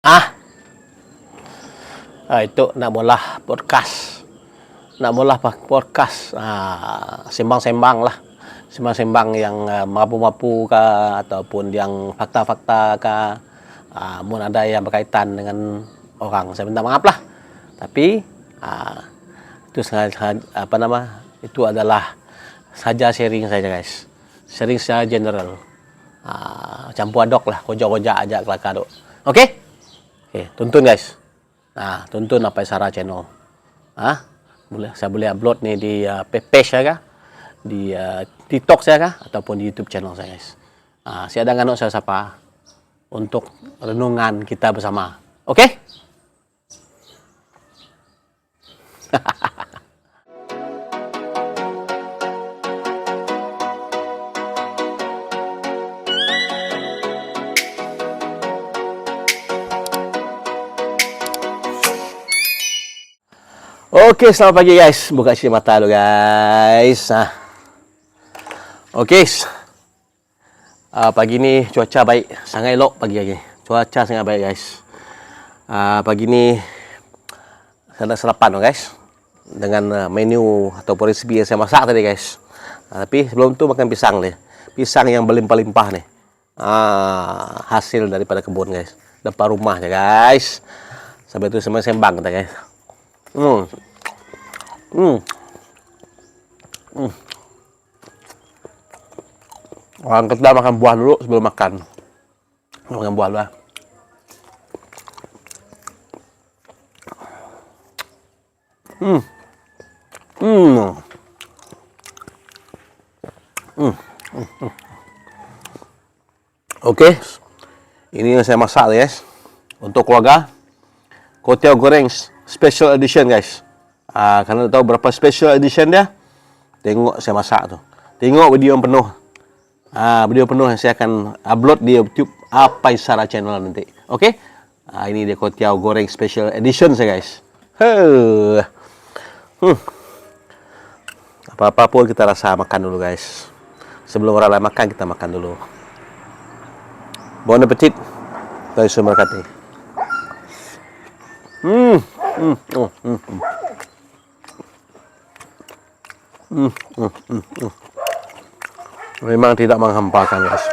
Ah, itu nak mula podcast. Nak mula podcast. Sembang-sembang lah. Sembang-sembang yang mapu-mapu kah, ataupun yang fakta-fakta kah. Mun ada yang berkaitan dengan orang, saya minta maaf lah. Tapi itu apa nama? Itu adalah saja sharing saja guys. Sharing secara general. Campur aduk lah, kojak-kojak aja kelakar duk. Oke? Oke, tuntun guys. Tuntun apa Sarah channel. Saya boleh upload nih di page saya kah? Di TikTok saya kah? Ataupun di YouTube channel saya guys. Saya ada nganuk saya sapa untuk renungan kita bersama. Oke? Oke, selamat pagi guys. Buka si mata dulu guys. Oke. Pagi ini cuaca baik, sangat elok pagi lagi. Cuaca sangat baik guys. Pagi ini saya nak sarapan guys. Dengan menu ataupun resipi yang saya masak tadi guys. Tapi sebelum tu makan pisang nih. Pisang yang berlimpah-limpah nih. Hasil daripada kebun guys. Depan rumahnya guys. Sampai tu sembang-sembang kita guys. Orang kita makan buah dulu sebelum makan. Makan buah dulu. Oke. Ini yang saya masak guys. Untuk keluarga. Kuotiao goreng special edition guys. Karena tahu berapa special edition dia, tengok saya masak tu. Tengok video yang penuh. Video penuh yang saya akan upload di YouTube Apai Sarah channel nanti. Okey? Ini dia kuotiao goreng special edition saya guys. Apa-apa pun kita rasa makan dulu guys. Sebelum orang lain makan, kita makan dulu. Bon appetit. Guys, terima kasih. Memang tidak menghampakan guys.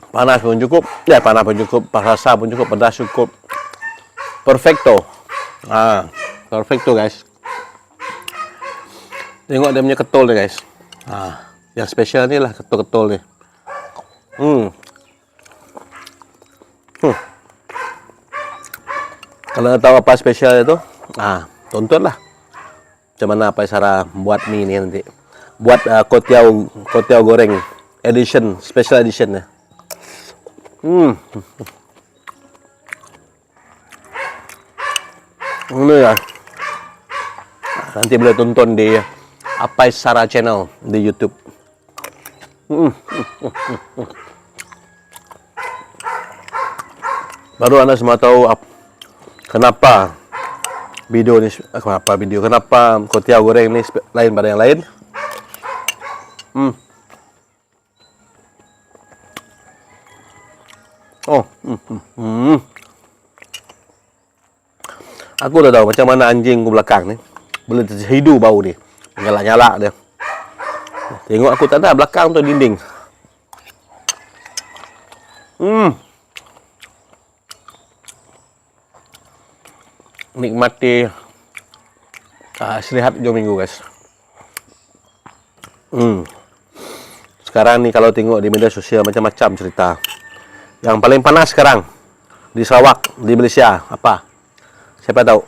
Panas pun cukup. Ya, panas pun cukup. Rasa pun cukup. Pedas cukup. Perfecto. Perfecto guys. Tengok dia punya ketul nih guys. Yang spesial ni lah ketul-ketul ni. Kalau nak tahu apa spesial itu, tontonlah. Macam mana Apai Sarah buat mie ni nanti. Buat kuotiao goreng edition, special edition ya. Ini ya. Nanti boleh tonton di Apai Sarah channel di YouTube. Baru anda semua tahu kenapa kuotiao goreng ini lain pada yang lain. Aku dah tahu macam mana anjing ke belakang ni boleh terhidu bau ni. Nyala-nyala dia. Tengok aku tak ada belakang tu dinding. Nikmati istirahat 2 minggu guys. Sekarang ni kalau tengok di media sosial macam-macam cerita. Yang paling panas sekarang di Sarawak, di Malaysia apa? Siapa tahu?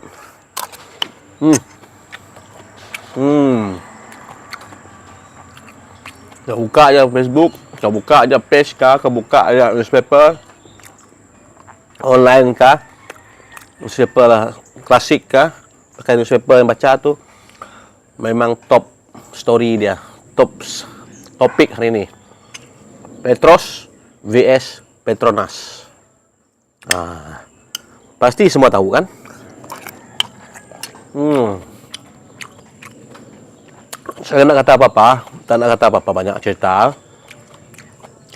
Kau buka aja Facebook, kau buka aja page kah, kau buka aja newspaper online kah, newspaper lah klasik kah, pakai newspaper yang baca tu memang top story dia, top topik hari ini. Petros vs Petronas. Pasti semua tahu kan? Saya nak kata apa-apa, tak nak kata apa-apa banyak cerita.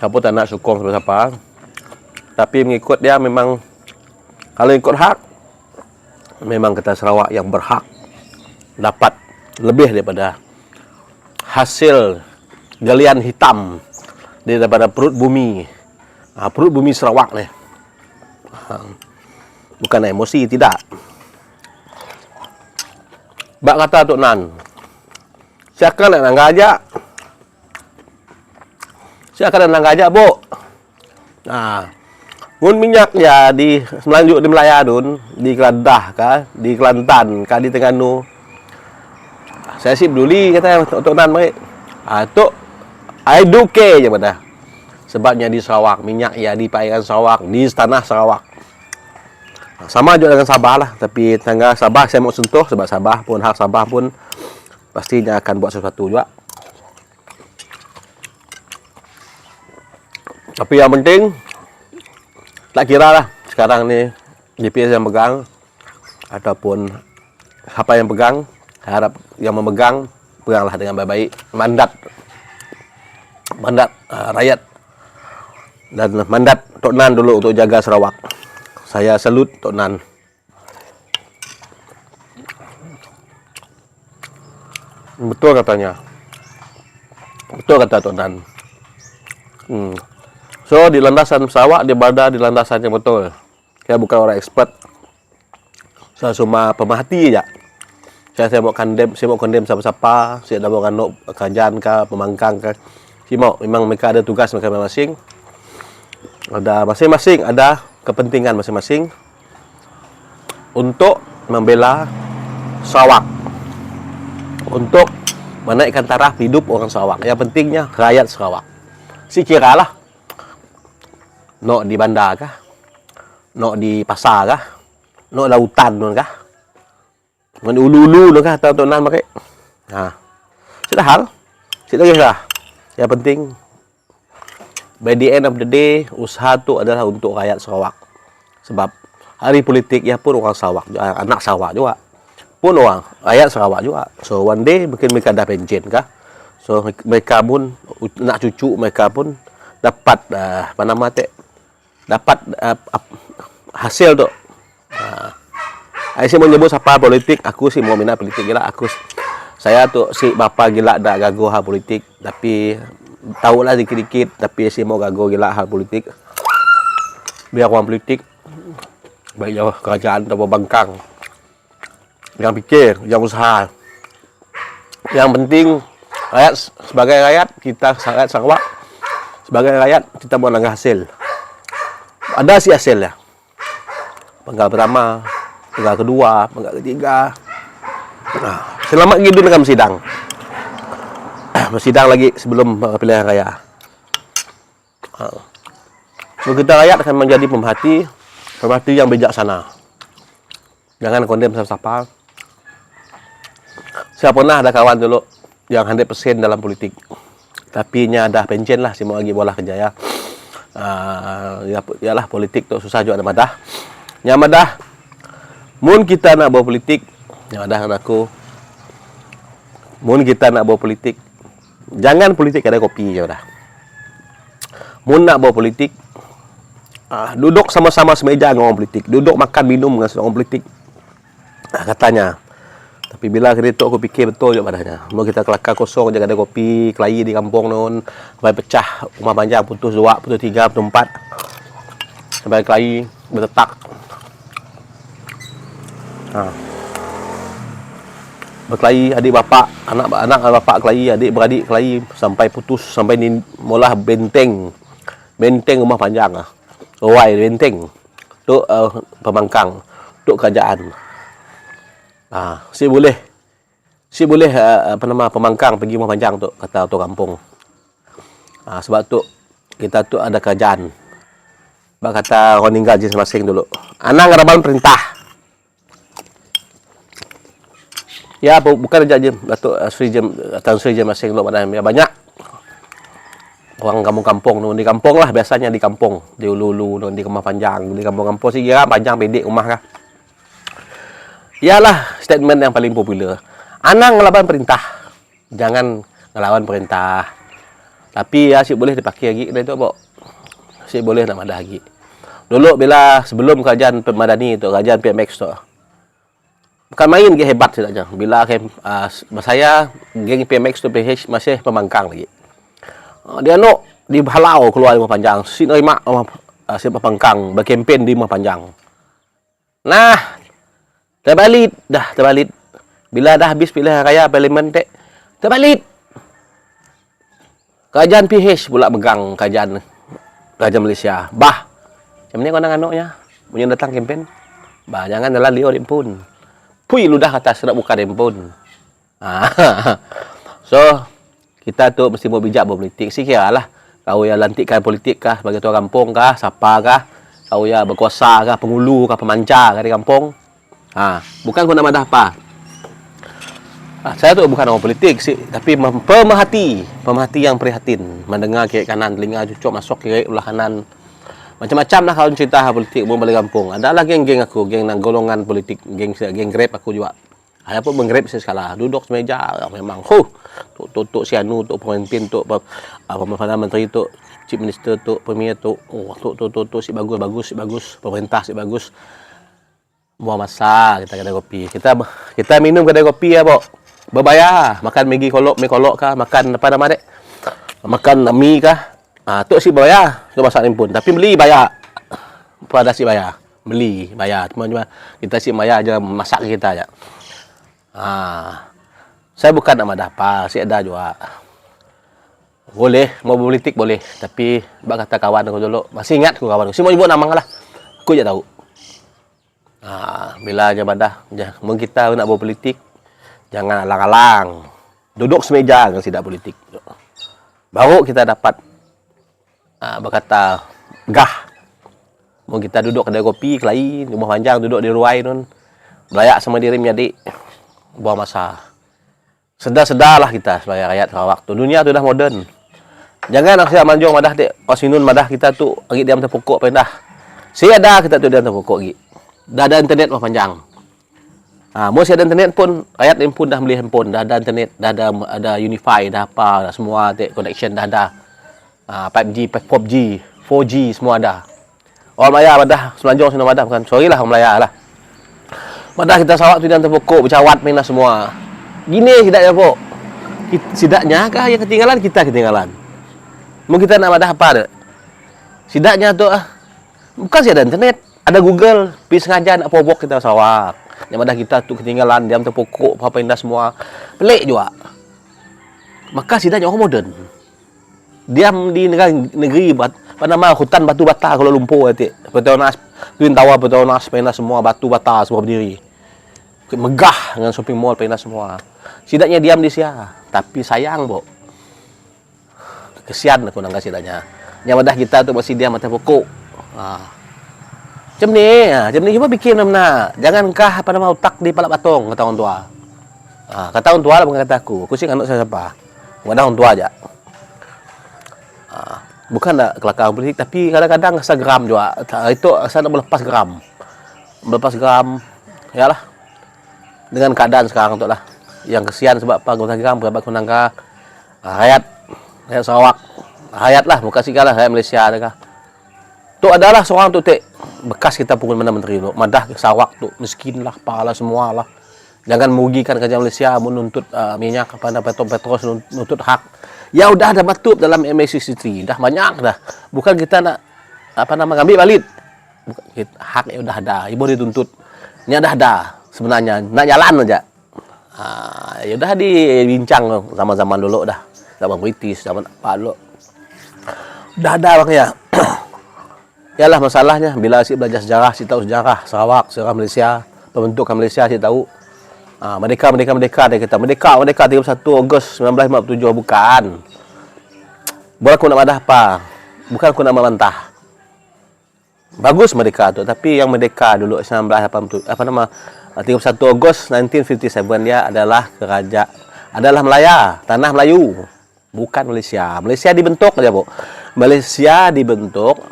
Aku tak nak sokong siapa-siapa. Tapi mengikut dia memang, kalau ikut hak, memang kita Sarawak yang berhak dapat lebih daripada hasil galian hitam daripada perut bumi. Perut bumi Sarawak ni. Bukan emosi, tidak. Bak kata Tok Nan, siapa nak ngajak? Siapa nak ngajak, Bu? Mun minyak ya di Semelanjuk di Melaya dun, di Kelantan kah, di Kelantan kah, di Terengganu. Saya sih peduli kata Tok Nan baik. Tok I do care je pada. Sebabnya di Sarawak, minyak ya di perairan Sarawak, di tanah Sarawak. Sama juga dengan Sabah lah, tapi tangga Sabah saya mau sentuh sebab Sabah pun, hak Sabah pun pastinya akan buat sesuatu juga. Tapi yang penting, tak kira lah sekarang ni GPS yang pegang ataupun siapa yang pegang, harap yang memegang peganglah dengan baik-baik. Mandat rakyat dan mandat Tok Nan dulu untuk jaga Sarawak. Saya salut Tok Nan. Betul katanya. Betul kata Tok Nan. So di landasan Sarawak dia berada di landasan yang betul. Saya bukan orang expert. Saya cuma pemerhati aja. Saya mau kondem siapa-siapa, saya dah mau kanuk kerajaan ke, pemangkang ke. Memang mereka ada tugas mereka masing-masing. Ada masing-masing ada kepentingan masing-masing untuk membela Sarawak, untuk menaikkan taraf hidup orang Sarawak. Yang pentingnya rakyat Sarawak. Si kiralah nak di bandar kah, nak di pasar kah, nak lautan tu kah, nak ulu-ulu tu kah, Tok Nan pakai. Sudah hal, sudah kisah. Yang penting, by the end of the day, usaha tu adalah untuk rakyat Sarawak. Sebab hari politik ya pun orang Sarawak, anak Sarawak juga, pun orang rakyat Sarawak juga. So one day mungkin mereka dah pension kah, so mereka pun nak cucu mereka pun dapat dapat hasil tu. Saya mau nyebut siapa politik, aku sih mau minat politik gila. Saya tu si bapa gila dak gagu hal politik, tapi tahulah dikit-dikit, tapi si mau gagu gila hal politik. Biar orang politik baik jauh kerajaan atau bangkang, yang pikir, yang usaha. Yang penting rakyat, sebagai rakyat kita rakyat Sarawak, sebagai rakyat kita mau langkah hasil. Ada si hasilnya. Penggal pertama, penggal kedua, penggal ketiga. Selamat gitu dengan sidang. Bersidang lagi sebelum pilihan raya. So kita rakyat akan menjadi pemerhati yang bijaksana. Jangan kondem siapa-siapa. Saya pernah ada kawan dulu yang 100% dalam politik. Tapi nya dah pension lah, si mau lagi bola kerja ya. Yalah politik tu susah juga ada madah. Yang madah, mun kita nak bawa politik, yang madah aku. Mun kita nak bawa politik, jangan politik ada kopi je dah. Mun nak bawa politik, duduk sama-sama semeja dengan orang politik, duduk makan minum dengan orang politik. Katanya. Tapi bila kereta aku fikir betul juga padanya. Mau kita kelakar kosong je ada kopi, kelayi di kampung nun, sampai pecah rumah panjang putus 2, putus 3, putus 4. Sampai kelayi bertetak. Berkelahi adik bapak, anak bapak kelahi, adik beradik kelahi sampai putus, sampai ni mula benteng rumah panjang benteng tu pemangkang tu kerajaan. Si boleh pemangkang pergi rumah panjang tu, kata tu kampung. Sebab tu kita tu ada kerajaan. Sebab kata orang tinggal jenis masing dulu. Anak ngaraban perintah. Ya, bukan saja Datuk Sri Tan Sri masing dulu banyak orang kampung-kampung di kampung lah, biasanya di kampung, di ulu-ulu di rumah panjang, di kampung-kampung sih kira panjang pendek rumah kah. Ialah statement yang paling popular. Anang ngelaban perintah. jangan ngelawan perintah. Tapi ya sih boleh dipakai lagi itu, Pok. Sih boleh nak madah lagi. Dulu bila sebelum kerajaan Madani itu, kerajaan PMX tu, bukan main dia hebat saja. Bila saya geng PMX tu PH masih pembangkang lagi. Dia no dihalau keluar di Rumah Panjang. Si nerima si pembangkang berkempen di Rumah Panjang. Nah, terbalik. Bila dah habis pilihan raya parlimen terbalik. Kerajaan PH pula megang kerajaan Malaysia. Bah, macam ni kau nak anaknya? Punya datang kempen. Bah, jangan dalam liur pun. Pui ludah atas nak buka pun. So, kita tu mesti mau bijak berpolitik. Sikiralah. Kau yang lantikkan politik kah sebagai tuan kampung kah, siapa kah? Kau yang berkuasa kah, pengulu kah, pemancar kah di kampung? Bukan kau nak madah apa. Saya tu bukan orang politik sih, tapi pemerhati yang prihatin, mendengar kiri kanan, telinga cucuk masuk kiri ulah kanan. Macam-macam lah kalau cerita politik mau balik kampung. Adalah geng-geng aku, geng golongan politik, geng grab aku juga. Saya pun menggrab sekala, duduk semeja memang. Tuk si anu, tuk pemimpin, tuk Perdana Menteri, tuk Chief Minister, tuk Premier, tuk si bagus, pemerintah si bagus. Buang masa kita kedai kopi. Kita minum kedai kopi ya, Pok. Berbayar, makan mie kolok kah, makan apa nama dek? Makan mie kah? Tuk si bayar, tu masak pun. Tapi beli bayar. Pada si bayar. Beli bayar. Cuma kita si bayar aja masak kita aja. Saya bukan nak madah apa, si ada juga. Boleh, mau politik boleh. Tapi bak kata kawan aku dulu, masih ingat aku kawan aku. Si mau nyebut nama lah. Aku je tahu. Bila aja madah, mungkin kita nak berpolitik, jangan alang-alang. Duduk semeja dengan sidak politik. Baru kita dapat berkata gah. Mau kita duduk kedai kopi lain, Rumah Panjang duduk di ruai nun. Belayak sama diri menjadi buang masa. Sedar-sedarlah kita sebagai rakyat Sarawak tu. Dunia tu dah moden. Jangan nak siap manjung madah dek. Osinun madah kita tu lagi diam terpokok pindah. Saya ada kita tu diam terpokok lagi. Dah ada internet Rumah Panjang. Mesti ada internet pun rakyat pun dah beli handphone, dah ada internet, dah ada Unify, dah apa, dah semua connection dah ada. 5G, 4G semua ada. Orang Melayu madah Semenanjung sini madah bukan. Sorry lah orang Melayu lah. Madah kita Sarawak tu diam terpokok, bercawat main semua. Gini sidaknya, Pok. Sidaknya kah yang ketinggalan, kita ketinggalan. Mungkin kita nak madah apa dek? Sidaknya tu bukan sih ada internet, ada Google, pergi sengaja nak pobok kita Sarawak. Yang madah kita tu ketinggalan, diam terpokok, apa indah semua. Pelik juga. Maka sidaknya orang moden. Diam di negeri apa nama hutan batu bata Kuala Lumpur Petronas, Twin Tower Petronas, pindah semua batu bata semua berdiri. Megah dengan shopping mall pindah semua. Sidaknya diam di sia, tapi sayang, Pok. Kesian aku nang sidaknya. Yang madah kita tu masih diam mata pokok. Macam ni cuba bikin mana. Jangankah apa nama utak di palak batong kata orang tua. Kata orang tua lah bukan kata aku. Aku sih anak saya siapa. Wadah orang tua aja. Bukan nak kelakar politik, tapi kadang-kadang rasa geram juga. Itu saya nak melepas geram. Yalah. Dengan keadaan sekarang tu lah. Yang kesian sebab apa guna geram berapa kunangka rakyat Sarawak. Rakyat lah, bukan segala rakyat Malaysia dah. Tu adalah seorang tu bekas kita pukul Perdana Menteri tu. Madah Sarawak tu miskin lah, pahala semua lah. Jangan merugikan kerajaan Malaysia menuntut minyak kepada Petros menuntut hak. Ya udah ada batub dalam MA63, dah banyak dah. Bukan kita nak ambil balik. Hak ya udah ada, ibu dituntut. Ini dah ada sebenarnya, nak jalan aja. Ya udah dibincang zaman-zaman dulu dah. Zaman British, zaman apa dulu. Dah ada makanya. Yalah masalahnya bila si belajar sejarah, si tahu sejarah Sarawak, sejarah Malaysia, pembentukan Malaysia si tahu. Merdeka dia kata merdeka 31 Ogos 1957 bukan. Bukan aku nak madah apa. Bukan aku nak membantah. Bagus merdeka tu, tapi yang merdeka dulu 1980 31 Ogos 1957 dia adalah Melaya, tanah Melayu, bukan Malaysia. Malaysia dibentuk aja, Bu. Malaysia dibentuk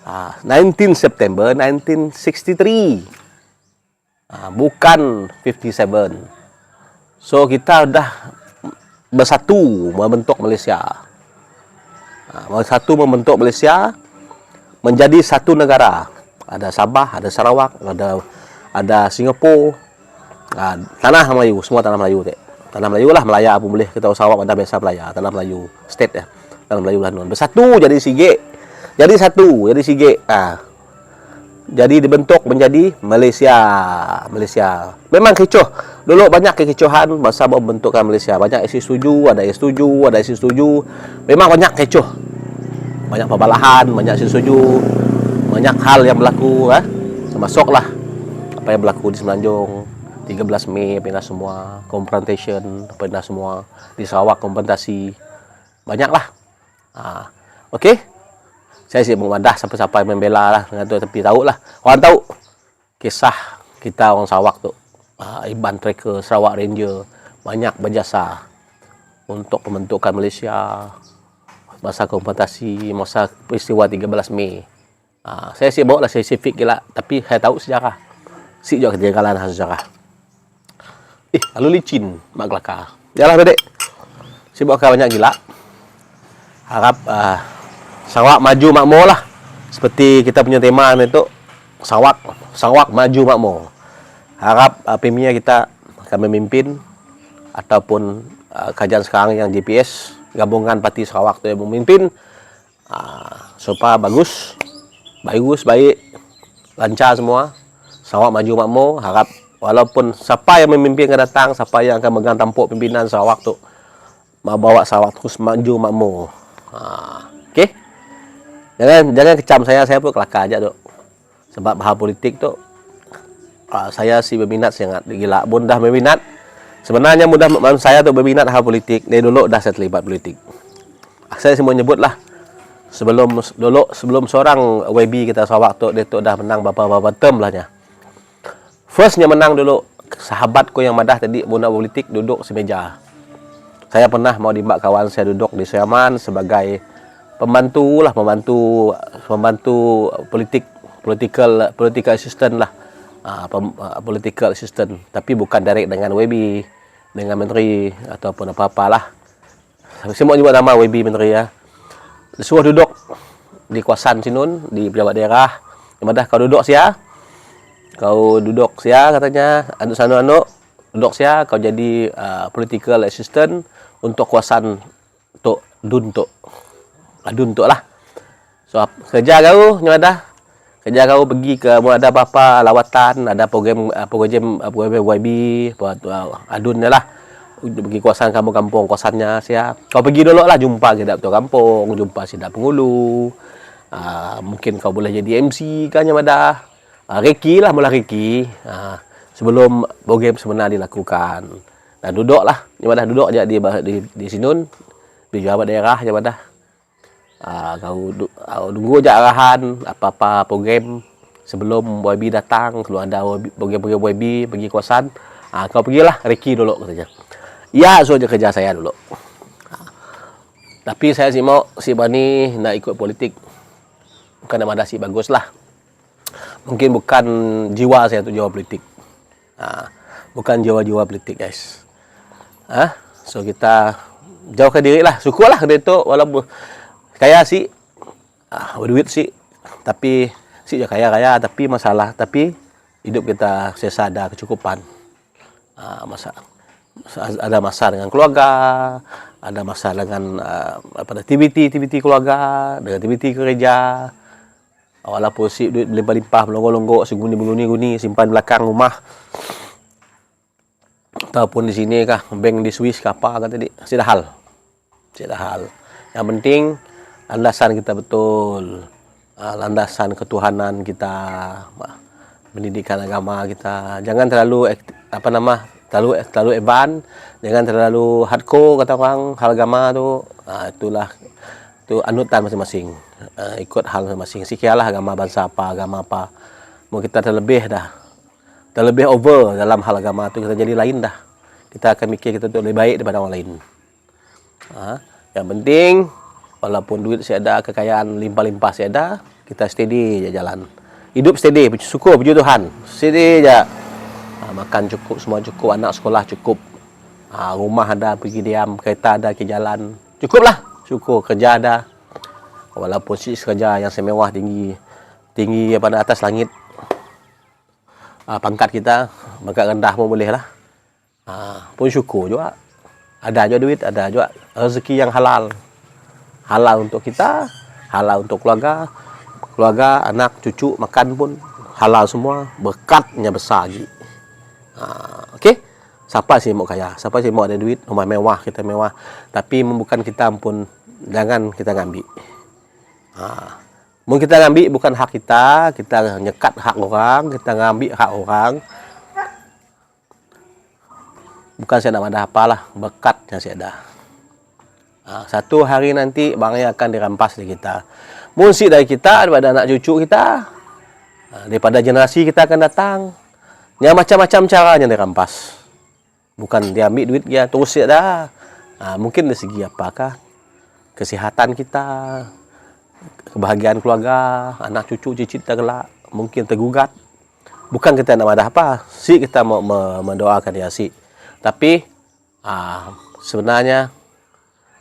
19 September 1963. Bukan 57. So kita udah bersatu membentuk Malaysia. Bersatu membentuk Malaysia menjadi satu negara. Ada Sabah, ada Sarawak, ada Singapura, tanah Melayu, semua tanah Melayu. Tanah Melayu lah, Melaya pun boleh. Kita Sarawak ada biasa Melaya, tanah Melayu, state ya. Tanah Melayu lah non. Bersatu jadi Sigek. Jadi satu, jadi Sigek. Jadi dibentuk menjadi Malaysia. Malaysia. Memang kecoh. Dulu banyak kekecohan masa membentukkan Malaysia. Banyak isi setuju, ada yang setuju, ada isi setuju. Memang banyak kecoh. Banyak pembalahan, banyak isi setuju. Banyak hal yang berlaku, termasuklah apa yang berlaku di Semenanjung 13 Mei, pindah semua, confrontation, pindah semua di Sarawak, konfrontasi. Banyaklah. Okey. Saya sih mengadah sampai-sampai membela lah dengan tu, tapi tahu lah. Orang tahu kisah kita orang Sarawak tu. Iban Tracker, Sarawak Ranger banyak berjasa untuk pembentukan Malaysia masa konfrontasi, masa peristiwa 13 Mei. Saya sih bawa lah spesifik gila, tapi saya tahu sejarah. Si juga kejanggalan sejarah. Lalu licin mak kelakar. Yalah bedek. Si bawa banyak gila. Harap Sarawak maju makmur lah. Seperti kita punya tema itu Sarawak maju makmur. Harap Premier kita akan memimpin ataupun kajian sekarang yang GPS gabungan parti Sarawak tu yang memimpin supaya baik, lancar semua. Sarawak maju makmur. Harap walaupun siapa yang memimpin akan datang, siapa yang akan megang tampuk pimpinan Sarawak tu, bawa Sarawak terus maju makmur. Okey. Jangan kecam saya pun kelakar aja tu. Sebab hal politik tu saya sih berminat sangat gila. Pun dah berminat. Sebenarnya saya tu berminat hal politik. Dari dulu dah saya terlibat politik. Saya semua nyebutlah sebelum seorang YB kita Sarawak tu, dia tu dah menang berapa term lahnya. Firstnya menang dulu sahabatku yang madah tadi muna politik duduk semeja. Saya pernah mau dimbak kawan saya duduk di Siaman sebagai pembantu political assistant lah. Political assistant, tapi bukan direct dengan WB, dengan menteri ataupun apa-apalah. Semua nyebut nama WB menteri ya. Disuruh duduk di kawasan sinun, di pejabat daerah. Madah kau duduk sia. Katanya, duduk sia, kau jadi political assistant untuk kawasan tok dun tok lah. So kerja kau nyadah. Kerja kau pergi ke ada apa-apa lawatan, ada program YB buat adun lah. Pergi kawasan kampung-kampung, kawasannya sia. Kau pergi dulu lah, jumpa sidap ketua kampung, jumpa sidap penghulu. Mungkin kau boleh jadi MC kan yang ada. Reki lah, mula Reki. Sebelum program sebenar dilakukan. Dan duduklah, yang ada duduk aja di Sinun, di pejabat daerah yang ada. Kau tunggu je arahan apa-apa program sebelum YB datang. Kalau ada program-program YB pergi kawasan, kau pergilah Reki dulu katanya. Ya, so je kerja saya dulu. Tapi saya si mau si Bani nak ikut politik. Bukan nama dah si bagus lah. Mungkin bukan jiwa saya tu jiwa politik. Bukan jiwa-jiwa politik guys. So kita jauhkan diri lah. Syukurlah dia tu walaupun kaya si berduit si, tapi si je kaya tapi hidup kita sesa ada kecukupan. Ada masa dengan keluarga, ada masa dengan aktiviti keluarga, dengan aktiviti kerja. Walaupun si duit berlimpah-limpah, melonggok-longgok, seguni simpan belakang rumah. Ataupun di sini kah, bank di Swiss kah apa kata tadi, tidak hal. Yang penting landasan kita betul, landasan ketuhanan kita, pendidikan agama kita. Jangan terlalu terlalu advance, jangan terlalu hardcore kata orang hal agama tu. Itu anutan masing-masing, ikut hal masing-masing. Sikialah agama bangsa apa, agama apa. Mau kita terlebih over dalam hal agama tu, kita jadi lain dah. Kita akan mikir kita tu lebih baik daripada orang lain. Yang penting walaupun duit saya ada, kekayaan limpah-limpah saya ada, kita steady je jalan. Hidup steady, syukur puji Tuhan. Steady je. Makan cukup, semua cukup, anak sekolah cukup. Rumah ada, pergi diam, kereta ada, ke jalan. Cukuplah, syukur. Kerja ada, walaupun kerja yang semewah, tinggi pada atas langit. Pangkat kita, pangkat rendah pun boleh lah. Pun syukur juga. Ada juga duit, ada juga rezeki yang halal. Halal untuk kita, halal untuk keluarga, anak, cucu, makan pun halal semua. Berkatnya besar lagi. Okey? Siapa sih mau kaya? Siapa sih mau ada duit? Rumah mewah, kita mewah. Tapi bukan kita pun, jangan kita ngambil. Mungkin kita ngambil bukan hak kita nyekat hak orang, kita ngambil hak orang. Bukan saya nak madah apalah, berkat yang saya ada. Satu hari nanti barangnya akan dirampas dari kita. Musik dari kita, daripada anak cucu kita, daripada generasi kita akan datang. Yang macam-macam caranya dirampas. Bukan diambil duit dia terus dia dah. Mungkin dari segi apakah kesihatan kita, kebahagiaan keluarga, anak cucu cicit tergelak, mungkin tergugat. Bukan kita nak madah apa, kita mau mendoakan dia tapi sebenarnya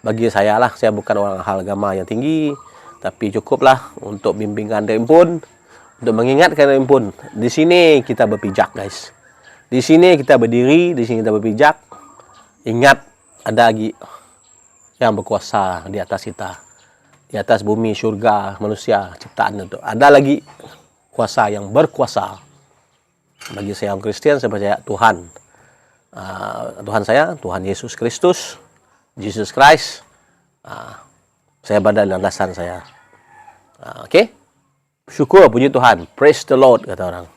bagi saya lah, saya bukan orang hal agama yang tinggi, tapi cukuplah untuk bimbingan dari pun, untuk mengingatkan dari pun. Di sini kita berpijak, guys. Di sini kita berdiri, di sini kita berpijak. Ingat, ada lagi yang berkuasa di atas kita, di atas bumi, syurga, manusia, ciptaan itu. Ada lagi kuasa yang berkuasa. Bagi saya orang Kristen, saya percaya Tuhan. Tuhan saya, Tuhan Yesus Kristus, Jesus Christ. Saya pada landasan saya. Okey? Syukur, puji Tuhan. Praise the Lord, kata orang.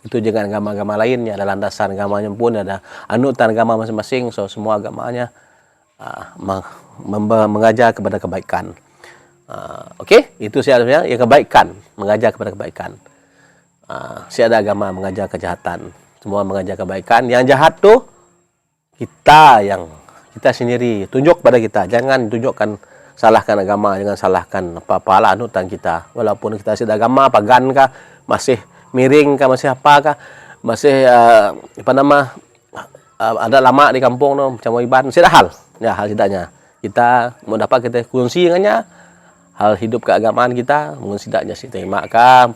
Itu dengan agama-agama lainnya, ada landasan agamanya pun, ada anutan agama masing-masing. So, semua agamanya mengajar kepada kebaikan. Okey? Itu saya sebenarnya, ya kebaikan. Mengajar kepada kebaikan. Saya ada agama mengajar kejahatan. Semua mengajar kebaikan. Yang jahat tu kita sendiri tunjuk pada kita. Jangan tunjukkan, salahkan agama, jangan salahkan apa-apalah anutan kita. Walaupun kita sudah agama, pagan kah, masih miring kah, masih apa kah, masih ada lama di kampung tu, macam Iban, sudah hal. Ya, hal tidaknya kita mau dapat kita kongsi dengannya hal hidup keagamaan kita, mungkin tidaknya si terima kah,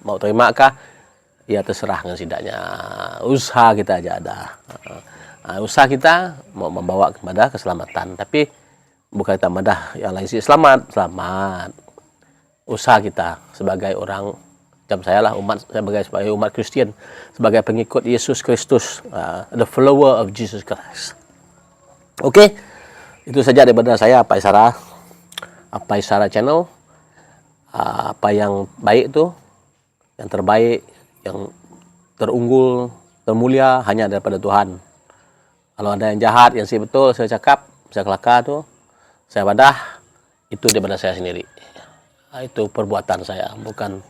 mau terima kah, ya terserah dengan sidaknya. Usaha kita aja ada. Usaha kita mau membawa kepada keselamatan. Tapi bukan kita madah yang lain sih selamat. Usaha kita sebagai orang, macam saya lah, sebagai umat Kristian, sebagai pengikut Yesus Kristus, the follower of Jesus Christ. Okey, itu saja daripada saya, Apa Isara Channel. Apa yang baik tu, yang terbaik, yang terunggul, termulia hanya daripada Tuhan. Kalau ada yang jahat, yang si betul, saya cakap, saya kelakar tu, saya badah, itu daripada saya sendiri. Itu perbuatan saya, bukan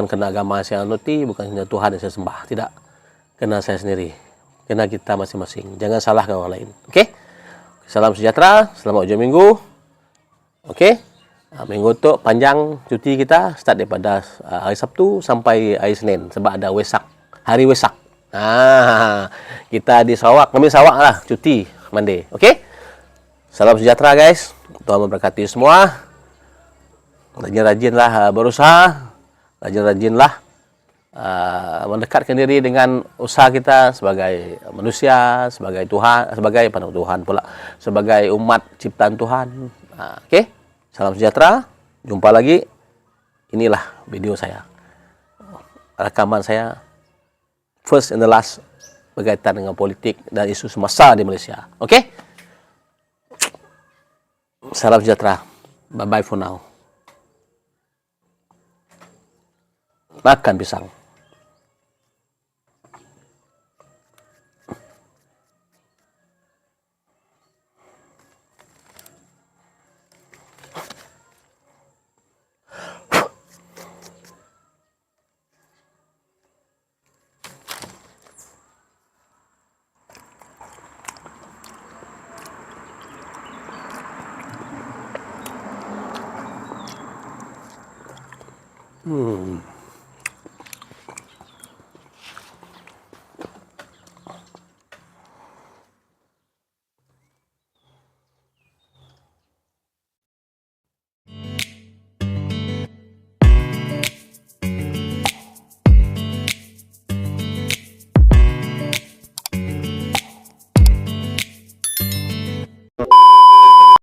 kena agama saya anuti, bukan kena Tuhan yang saya sembah, tidak. Kena saya sendiri, kena kita masing-masing. Jangan salahkan orang lain. Okey? Salam sejahtera, selamat ujung minggu. Okey? Minggu tu panjang cuti kita, start daripada hari Sabtu sampai hari Senin, sebab ada Wesak, hari Wesak. Kita di Sarawak, kami Sarawak lah, cuti Monday. Okey? Salam sejahtera, guys. Tuhan memberkati semua. Rajin-rajinlah berusaha, rajin-rajinlah mendekatkan diri dengan usaha kita sebagai manusia, sebagai Tuhan, sebagai Tuhan pula, sebagai umat ciptaan Tuhan. Okey? Salam sejahtera. Jumpa lagi. Inilah video saya, rakaman saya, first and the last, berkaitan dengan politik dan isu semasa di Malaysia. Okey? Salam sejahtera. Bye-bye for now. Makan pisang. Hmm.